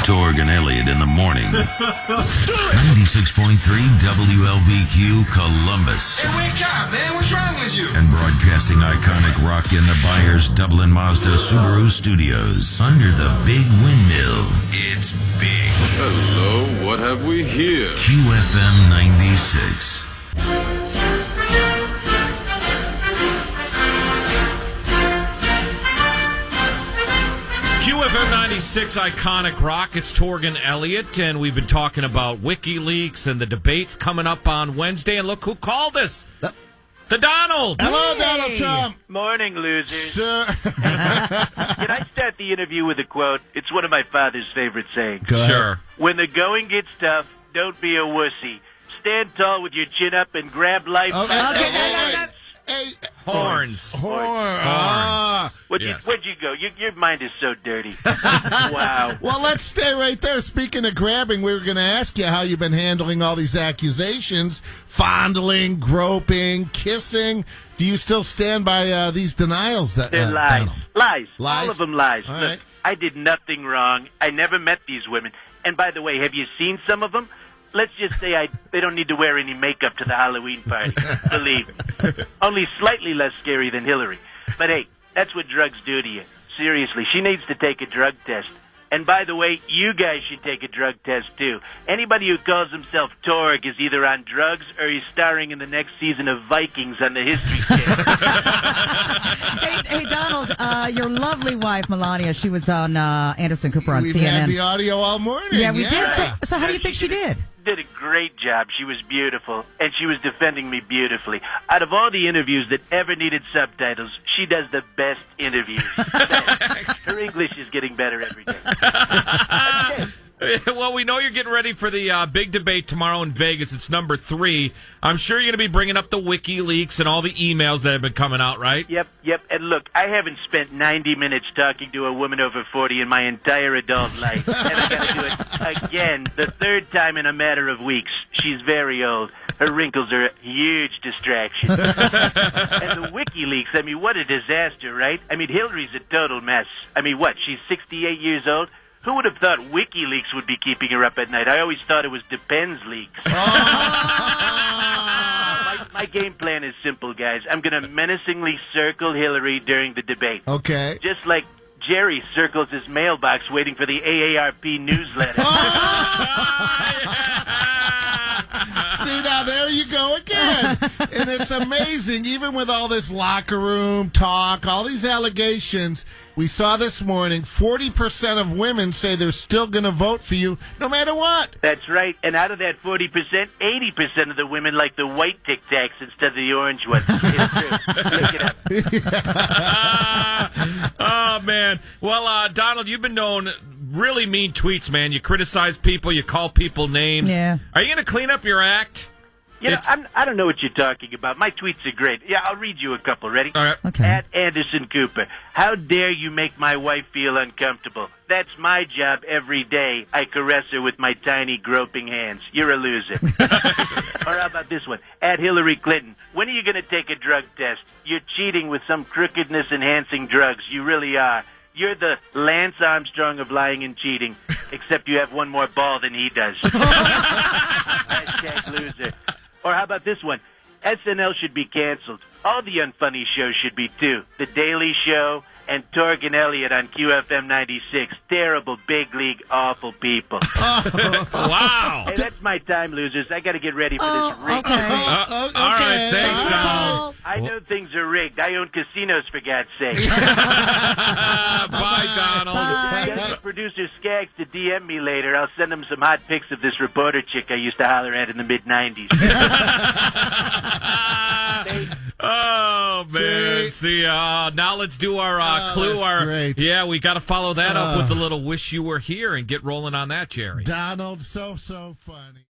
Torg and Elliott in the morning. 96.3 WLVQ Columbus. Hey, wake up, man. What's wrong with you? And broadcasting iconic rock in the Byers Dublin Mazda Subaru Studios. Under the big windmill. It's big. Hello, what have we here? QFM 96. QFM 96 iconic rock. It's Torg Elliott, and we've been talking about WikiLeaks and the debates coming up on Wednesday. And look who called us. The Donald. Hello, Donald Trump. Morning, losers. Sir. Can I start the interview with a quote? It's one of my father's favorite sayings. Go ahead. Sure. When the going gets tough, don't be a wussy. Stand tall with your chin up and grab life. Hey, Horns. Where'd you go? Your mind is so dirty. Wow. Well, let's stay right there. Speaking of grabbing, we were going to ask you how you've been handling all these accusations. Fondling, groping, kissing. Do you still stand by these denials? They're lies. Donald? Lies. Lies? All of them lies. All Look, right. I did nothing wrong. I never met these women. And by the way, have you seen some of them? Let's just say they don't need to wear any makeup to the Halloween party. Believe me. Only slightly less scary than Hillary. But hey, that's what drugs do to you. Seriously, she needs to take a drug test. And by the way, you guys should take a drug test too. Anybody who calls himself Torg is either on drugs or he's starring in the next season of Vikings on the History Channel. Hey, Donald, your lovely wife, Melania, she was on Anderson Cooper on We've CNN. had the audio all morning. Yeah, we did. So how do you think she did? Did a great job. She was beautiful, and she was defending me beautifully. Out of all the interviews that ever needed subtitles, she does the best interviews. Her English is getting better every day. Well, we know you're getting ready for the big debate tomorrow in Vegas. It's number 3. I'm sure you're going to be bringing up the WikiLeaks and all the emails that have been coming out, right? Yep. And look, I haven't spent 90 minutes talking to a woman over 40 in my entire adult life. And I got to do it again, the third time in a matter of weeks. She's very old. Her wrinkles are a huge distraction. And the WikiLeaks, I mean, what a disaster, right? I mean, Hillary's a total mess. I mean, what, she's 68 years old? Who would have thought WikiLeaks would be keeping her up at night? I always thought it was Depends Leaks. My game plan is simple, guys. I'm going to menacingly circle Hillary during the debate. Okay. Just like Jerry circles his mailbox waiting for the AARP newsletter. See, now there you go again. And it's amazing, even with all this locker room talk, all these allegations, we saw this morning, 40% of women say they're still going to vote for you no matter what. That's right. And out of that 40%, 80% of the women like the white Tic Tacs instead of the orange ones. It's true. Look it up. Oh, man. Well, Donald, you've been known really mean tweets, man. You criticize people. You call people names. Yeah. Are you going to clean up your act? You know, I don't know what you're talking about. My tweets are great. Yeah, I'll read you a couple. Ready? All right. Okay. At Anderson Cooper. How dare you make my wife feel uncomfortable? That's my job every day. I caress her with my tiny groping hands. You're a loser. Or how about this one? At Hillary Clinton. When are you going to take a drug test? You're cheating with some crookedness-enhancing drugs. You really are. You're the Lance Armstrong of lying and cheating, except you have one more ball than he does. Hashtag loser. Or how about this one? SNL should be canceled. All the unfunny shows should be too. The Daily Show and Torg Elliott on QFM 96. Terrible, big league, awful people. Wow. Hey, that's my time, losers. I got to get ready for this rigged okay. debate. All right. Thanks, Donald. I know things are rigged. I own casinos, for God's sake. Bye, Donald. Get producer Skaggs to DM me later. I'll send him some hot pics of this reporter chick I used to holler at in the mid-'90s. Oh, man. See, now let's do our clue. That's great. Yeah, we got to follow that up with a little wish you were here and get rolling on that, Jerry. Donald, so funny.